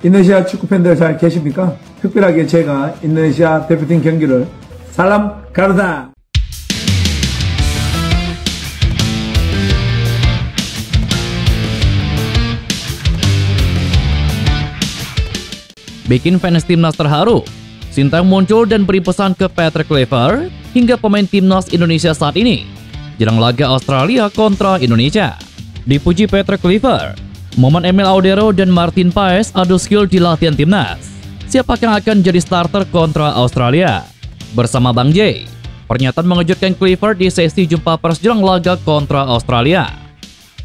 인도네시아 축구 팬들 잘 계십니까? 특별하게 제가 인도네시아 대표팀 경기를 살람 가루다. Bikin fans timnas terharu, Sintayong muncul dan beri pesan ke Patrick Kluivert hingga pemain timnas Indonesia saat ini jelang laga Australia kontra Indonesia. Dipuji Patrick Kluivert, momen Emil Audero dan Martin Paes adu skill di latihan timnas. Siapa yang akan jadi starter kontra Australia? Bersama Bang J, pernyataan mengejutkan Kluivert di sesi jumpa pers jelang laga kontra Australia.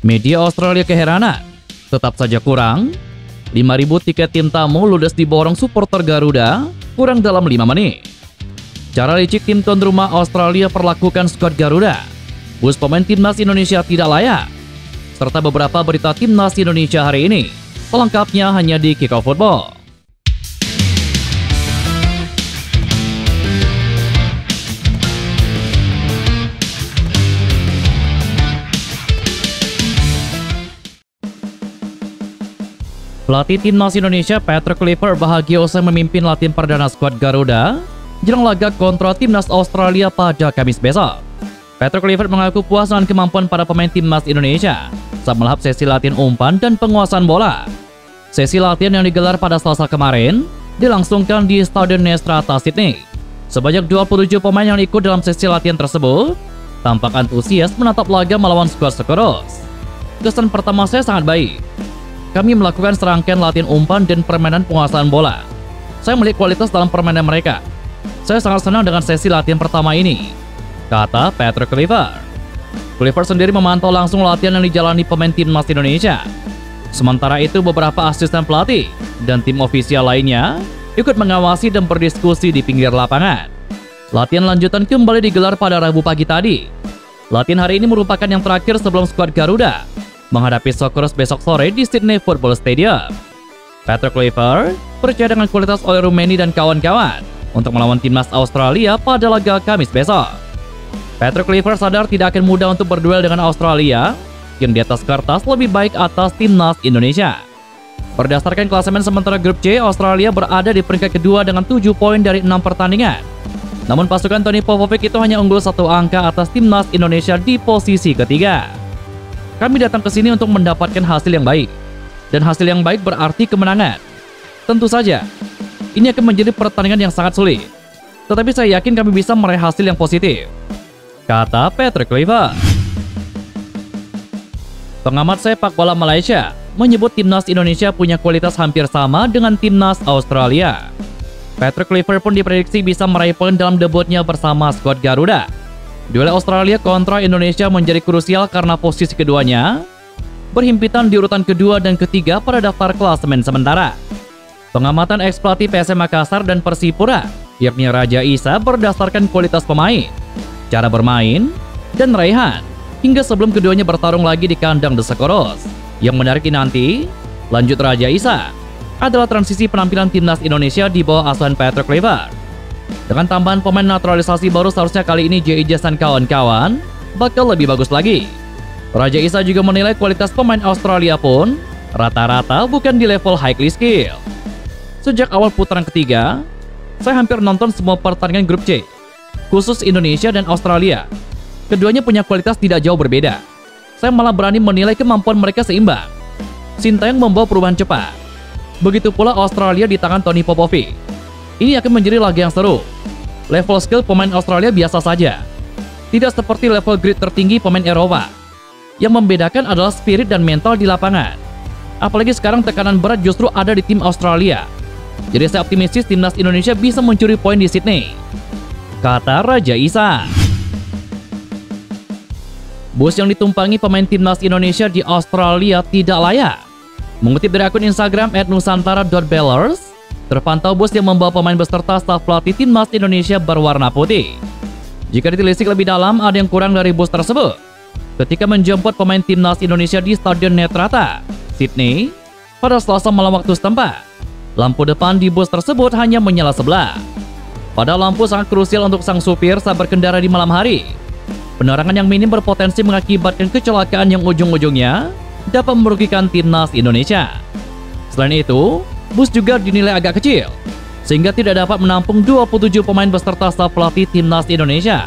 Media Australia keheranan, tetap saja kurang. 5.000 tiket tim tamu ludes diborong supporter Garuda kurang dalam 5 menit. Cara licik tim tuan rumah Australia perlakukan skuad Garuda. Bus pemain timnas Indonesia tidak layak. Serta beberapa berita timnas Indonesia hari ini. Selengkapnya hanya di Kickoff Football. Pelatih timnas Indonesia Patrick Kluivert bahagia usai memimpin latihan perdana skuad Garuda jelang laga kontra timnas Australia pada Kamis besok. Patrick Kluivert mengaku puas dengan kemampuan para pemain timnas Indonesia saat melahap sesi latihan umpan dan penguasaan bola. Sesi latihan yang digelar pada Selasa kemarin dilangsungkan di Stadion Netstrata, Sydney. Sebanyak 27 pemain yang ikut dalam sesi latihan tersebut tampak antusias menatap laga melawan skuad Sekeros. Kesan pertama saya sangat baik. Kami melakukan serangkaian latihan umpan dan permainan penguasaan bola. Saya melihat kualitas dalam permainan mereka. Saya sangat senang dengan sesi latihan pertama ini, kata Patrick Kluivert. Kluivert sendiri memantau langsung latihan yang dijalani pemain timnas Indonesia. Sementara itu beberapa asisten pelatih dan tim ofisial lainnya ikut mengawasi dan berdiskusi di pinggir lapangan. Latihan lanjutan kembali digelar pada Rabu pagi tadi. Latihan hari ini merupakan yang terakhir sebelum skuad Garuda menghadapi Sekeros besok sore di Sydney Football Stadium. Patrick Kluivert percaya dengan kualitas Oli Rumeni dan kawan-kawan untuk melawan timnas Australia pada laga Kamis besok. Patrick Kluivert sadar tidak akan mudah untuk berduel dengan Australia yang di atas kertas lebih baik atas timnas Indonesia. Berdasarkan klasemen sementara grup C, Australia berada di peringkat kedua dengan 7 poin dari 6 pertandingan. Namun pasukan Toni Popovic itu hanya unggul 1 angka atas timnas Indonesia di posisi ketiga. Kami datang ke sini untuk mendapatkan hasil yang baik. Dan hasil yang baik berarti kemenangan. Tentu saja, ini akan menjadi pertandingan yang sangat sulit. Tetapi saya yakin kami bisa meraih hasil yang positif, kata Patrick Kluivert. Pengamat sepak bola Malaysia menyebut timnas Indonesia punya kualitas hampir sama dengan timnas Australia. Patrick Kluivert pun diprediksi bisa meraih poin dalam debutnya bersama skuad Garuda. Duel Australia kontra Indonesia menjadi krusial karena posisi keduanya berhimpitan di urutan kedua dan ketiga pada daftar klasemen sementara. Pengamatan ex-pelatih PSM Makassar dan Persipura, yakni Raja Isa, berdasarkan kualitas pemain, cara bermain, dan raihan hingga sebelum keduanya bertarung lagi di kandang The Sekeros. Yang menarik nanti, lanjut Raja Isa, adalah transisi penampilan timnas Indonesia di bawah asuhan Patrick Kluivert. Dengan tambahan pemain naturalisasi baru, seharusnya kali ini J.I. Jas dan kawan-kawan bakal lebih bagus lagi. Raja Isa juga menilai kualitas pemain Australia pun rata-rata bukan di level highly skill. Sejak awal putaran ketiga, saya hampir nonton semua pertandingan grup C, khusus Indonesia dan Australia. Keduanya punya kualitas tidak jauh berbeda. Saya malah berani menilai kemampuan mereka seimbang. Sintayong membawa perubahan cepat. Begitu pula Australia di tangan Toni Popovic. Ini akan menjadi laga yang seru. Level skill pemain Australia biasa saja. Tidak seperti level grit tertinggi pemain Eropa. Yang membedakan adalah spirit dan mental di lapangan. Apalagi sekarang tekanan berat justru ada di tim Australia. Jadi saya optimistis timnas Indonesia bisa mencuri poin di Sydney, kata Raja Isa. Bus yang ditumpangi pemain timnas Indonesia di Australia tidak layak. Mengutip dari akun Instagram @nusantara.bellers, terpantau bus yang membawa pemain beserta staf pelatih timnas Indonesia berwarna putih. Jika ditelisik lebih dalam, ada yang kurang dari bus tersebut. Ketika menjemput pemain timnas Indonesia di Stadion Netstrata, Sydney, pada Selasa malam waktu setempat, lampu depan di bus tersebut hanya menyala sebelah. Padahal lampu sangat krusial untuk sang supir saat berkendara di malam hari. Penerangan yang minim berpotensi mengakibatkan kecelakaan yang ujung-ujungnya dapat merugikan timnas Indonesia. Selain itu, bus juga dinilai agak kecil, sehingga tidak dapat menampung 27 pemain beserta staf pelatih timnas Indonesia.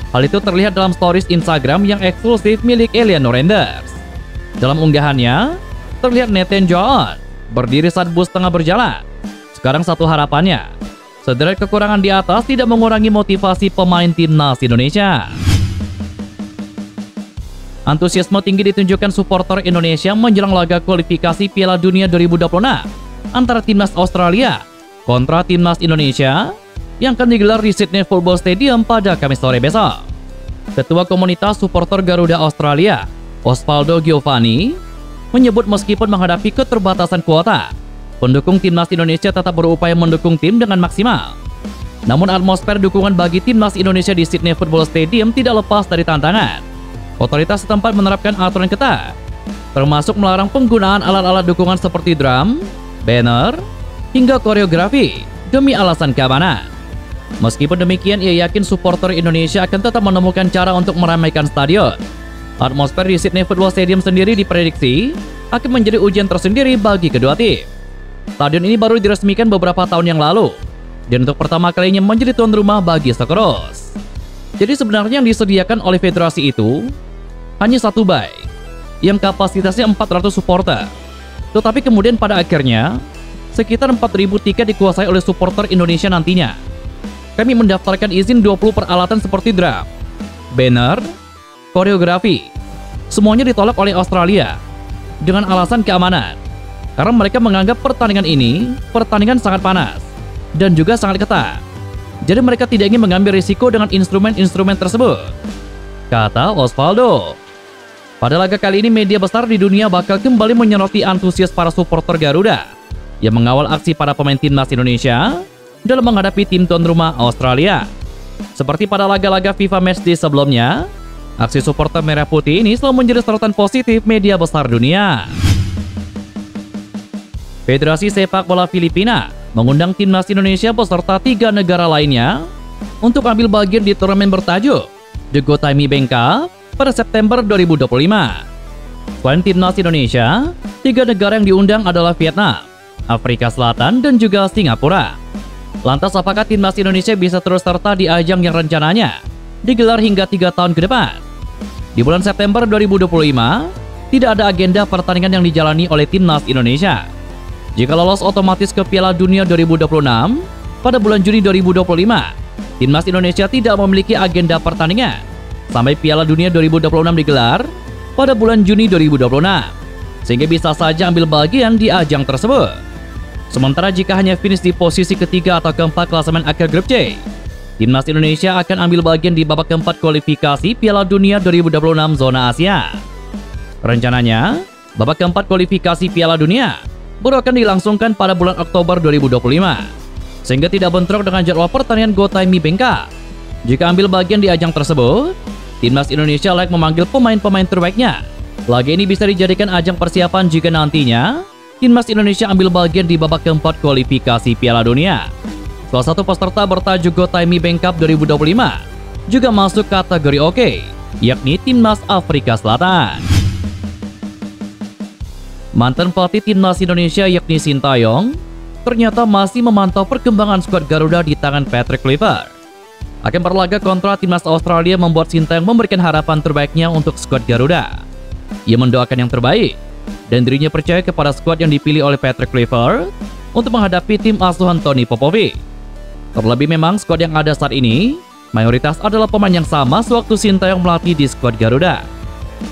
Hal itu terlihat dalam stories Instagram yang eksklusif milik Eleanor Renders. Dalam unggahannya, terlihat Nathan John berdiri saat bus tengah berjalan. Sekarang satu harapannya, sederet kekurangan di atas tidak mengurangi motivasi pemain timnas Indonesia. Antusiasme tinggi ditunjukkan supporter Indonesia menjelang laga kualifikasi Piala Dunia 2026 antara timnas Australia kontra timnas Indonesia yang akan digelar di Sydney Football Stadium pada Kamis sore besok. Ketua Komunitas Supporter Garuda Australia, Osvaldo Giovanni, menyebut meskipun menghadapi keterbatasan kuota, pendukung timnas Indonesia tetap berupaya mendukung tim dengan maksimal. Namun atmosfer dukungan bagi timnas Indonesia di Sydney Football Stadium tidak lepas dari tantangan. Otoritas setempat menerapkan aturan ketat, termasuk melarang penggunaan alat-alat dukungan seperti drum, banner, hingga koreografi demi alasan keamanan. Meskipun demikian, ia yakin supporter Indonesia akan tetap menemukan cara untuk meramaikan stadion. Atmosfer di Sydney Football Stadium sendiri diprediksi akan menjadi ujian tersendiri bagi kedua tim. Stadion ini baru diresmikan beberapa tahun yang lalu, dan untuk pertama kalinya menjadi tuan rumah bagi Socceroos. Jadi sebenarnya yang disediakan oleh federasi itu hanya satu bay yang kapasitasnya 400 supporter. Tetapi kemudian pada akhirnya sekitar 4.000 tiket dikuasai oleh supporter Indonesia nantinya. Kami mendaftarkan izin 20 peralatan seperti drum, banner, koreografi. Semuanya ditolak oleh Australia dengan alasan keamanan. Karena mereka menganggap pertandingan ini sangat panas dan juga sangat ketat. Jadi mereka tidak ingin mengambil risiko dengan instrumen-instrumen tersebut, kata Osvaldo. Pada laga kali ini media besar di dunia bakal kembali menyoroti antusias para supporter Garuda yang mengawal aksi para pemain timnas Indonesia dalam menghadapi tim tuan rumah Australia. Seperti pada laga-laga FIFA Matchday sebelumnya, aksi supporter merah putih ini selalu menjadi sorotan positif media besar dunia. Federasi Sepak Bola Filipina mengundang timnas Indonesia beserta 3 negara lainnya untuk ambil bagian di turnamen bertajuk The Go Thai Mi Bang Cup pada September 2025. Selain timnas Indonesia, 3 negara yang diundang adalah Vietnam, Afrika Selatan, dan juga Singapura. Lantas apakah timnas Indonesia bisa terus serta di ajang yang rencananya digelar hingga 3 tahun ke depan? Di bulan September 2025, tidak ada agenda pertandingan yang dijalani oleh timnas Indonesia. Jika lolos otomatis ke Piala Dunia 2026 pada bulan Juni 2025, timnas Indonesia tidak memiliki agenda pertandingan sampai Piala Dunia 2026 digelar pada bulan Juni 2026, sehingga bisa saja ambil bagian di ajang tersebut. Sementara jika hanya finish di posisi ketiga atau keempat klasemen akhir grup C, timnas Indonesia akan ambil bagian di babak keempat kualifikasi Piala Dunia 2026 zona Asia. Rencananya, babak keempat kualifikasi Piala Dunia baru akan dilangsungkan pada bulan Oktober 2025, sehingga tidak bentrok dengan jadwal pertandingan Go Thai Mi Bang Cup. Jika ambil bagian di ajang tersebut, timnas Indonesia layak memanggil pemain-pemain terbaiknya. Laga ini bisa dijadikan ajang persiapan jika nantinya timnas Indonesia ambil bagian di babak keempat kualifikasi Piala Dunia. Salah satu peserta bertajuk Go Thai Mi Bang Cup 2025 juga masuk kategori oke, yakni timnas Afrika Selatan. Mantan pelatih timnas Indonesia yakni Sintayong ternyata masih memantau perkembangan skuad Garuda di tangan Patrick Kluivert. Akan berlaga kontra timnas Australia membuat Sintayong memberikan harapan terbaiknya untuk skuad Garuda. Ia mendoakan yang terbaik dan dirinya percaya kepada skuad yang dipilih oleh Patrick Kluivert untuk menghadapi tim asuhan Tony Popovic. Terlebih memang skuad yang ada saat ini mayoritas adalah pemain yang sama sewaktu Sintayong melatih di skuad Garuda.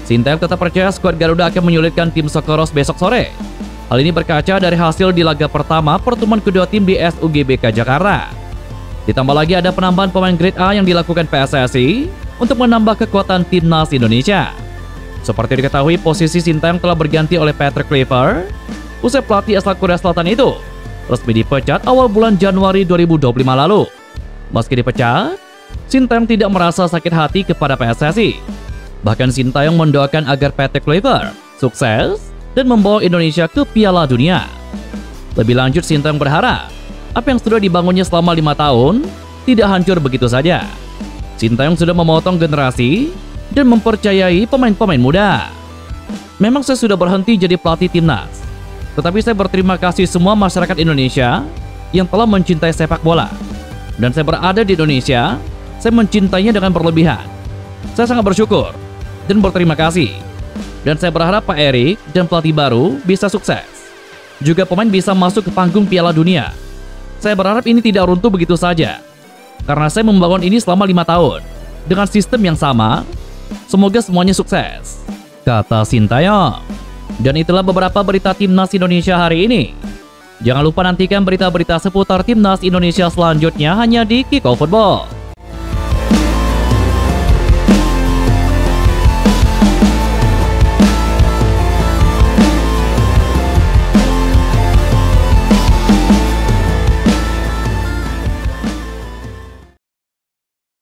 Sintayong tetap percaya skuad Garuda akan menyulitkan tim Socceroos besok sore. Hal ini berkaca dari hasil di laga pertama pertemuan kedua tim di SUGBK Jakarta. Ditambah lagi ada penambahan pemain grade A yang dilakukan PSSI untuk menambah kekuatan timnas Indonesia. Seperti diketahui, posisi Sintayong telah berganti oleh Patrick Kluivert usai pelatih asal Korea Selatan itu resmi dipecat awal bulan Januari 2025 lalu. Meski dipecat, Sintayong tidak merasa sakit hati kepada PSSI. Bahkan Sintayong mendoakan agar Patrick Kluivert sukses dan membawa Indonesia ke Piala Dunia. Lebih lanjut, Sintayong berharap apa yang sudah dibangunnya selama 5 tahun tidak hancur begitu saja. Sintayong sudah memotong generasi dan mempercayai pemain-pemain muda. Memang saya sudah berhenti jadi pelatih timnas, Tetapi saya berterima kasih semua masyarakat Indonesia yang telah mencintai sepak bola. Dan saya berada di Indonesia, saya mencintainya dengan berlebihan. Saya sangat bersyukur dan berterima kasih. Dan saya berharap Pak Erik dan pelatih baru bisa sukses. Juga pemain bisa masuk ke panggung Piala Dunia. Saya berharap ini tidak runtuh begitu saja, karena saya membangun ini selama 5 tahun dengan sistem yang sama. Semoga semuanya sukses, kata Sintayong. Dan itulah beberapa berita Timnas Indonesia hari ini. Jangan lupa nantikan berita-berita seputar Timnas Indonesia selanjutnya hanya di Kickoff Football.